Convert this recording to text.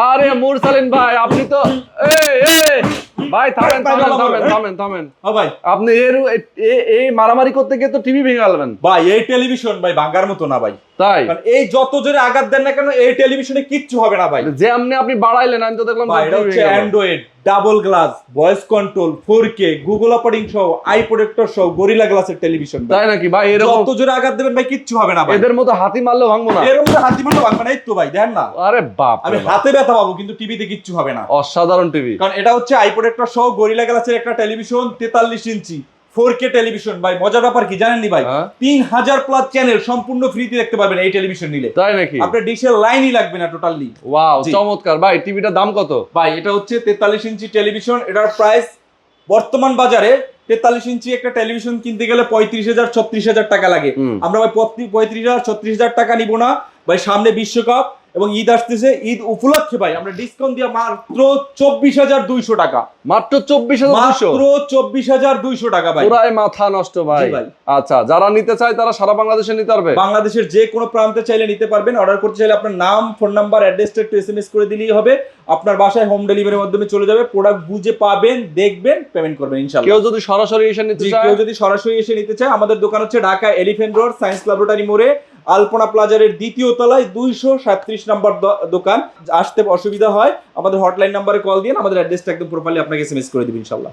আরে মুরসালিন ভাই আপনি তো ভাই থামেন থামেন থামেন থামেন থামেন। ভাই আপনি এই মারামারি করতে গিয়ে তো টিভি ভেঙে গেলবেন ভাই। এই টেলিভিশন ভাই ভাঙার মতো না ভাই। তাই কারণ এই যত জোরে আঘাত দেন না কেন এই টেলিভিশনে কিচ্ছু হবে না ভাই। যে আপনি বাড়াইলেন আমি তো দেখলাম ভাই এটা হচ্ছে Android double glass voice control 4K Google operating সহ আই প্রোটেক্টর সহ গরিলা গ্লাসের টেলিভিশন। তাই নাকি ভাই? এরকম যত জোরে আঘাত দেবেন ভাই কিচ্ছু হবে না ভাই। এদের মতো হাতি মারলেও ভাঙবো না। এরকম তো হাতি মারলেও ভাঙবে না। এই তো ভাই দেখেন না। আরে বাপ আমি হাতে ব্যথা পাবো কিন্তু টিভিতে কিচ্ছু হবে না। অসাধারণ টিভি। কারণ এটা হচ্ছে আই প্রোটেক্টর সহ গরিলা গ্লাসের একটা টেলিভিশন 43 ইঞ্চি 4K টেলিভিশন ভাই। মজার ব্যাপার কি জানেন নি ভাই? 3000 প্লাস চ্যানেল সম্পূর্ণ ফ্রিতে দেখতে পারবেন এই টেলিভিশন নিলে। তাই নাকি? আপনার ডিশের লাইনই লাগবে না টোটালি। ওয়াও চমৎকার ভাই। টিভিটার দাম কত ভাই? এটা হচ্ছে 43 ইঞ্চি টেলিভিশন। এটার প্রাইস বর্তমান বাজারে 43 ইঞ্চি একটা টেলিভিশন কিনতে গেলে 35,000-36,000 টাকা লাগে। আমরা ভাই 35,000-36,000 টাকা নিব না ভাই। সামনে বিশ্বকাপ এবং ঈদ আসতেছে, ঈদ উপলক্ষে ভাই আমরা ডিসকাউন্ট দিয়ে মাত্র 24,200 টাকা। মাত্র 24,200? মাত্র 24,200 টাকা ভাই। পুরাই মাথা নষ্ট ভাই। আচ্ছা যারা নিতে চায় তারা সারা বাংলাদেশে নিতে পারবে? বাংলাদেশের যে কোনো প্রান্তে চাইলে নিতে পারবেন। অর্ডার করতে চাইলে আপনার নাম, ফোন নাম্বার, অ্যাড্রেসটা একটু SMS করে দিলেই হবে। আপনার বাসায় হোম ডেলিভারির মাধ্যমে চলে যাবে। প্রোডাক্ট বুঝে পাবেন, দেখবেন, পেমেন্ট করবেন ইনশাআল্লাহ। কেউ যদি সরাসরি এসে নিতে চায়? কেউ যদি সরাসরি এসে নিতে চায় আমাদের দোকান হচ্ছে Dhaka elephant road science laboratory মোড়ে আলপনা প্লাজারের দ্বিতীয় তলায় 237 নম্বর দোকান। আসতে অসুবিধা হয় আমাদের হটলাইন নাম্বারে কল দিয়ে আমাদের অ্যাড্রেসটা একদম প্রপারলি আপনাকে SMS করে দিবেন ইনশাআল্লাহ।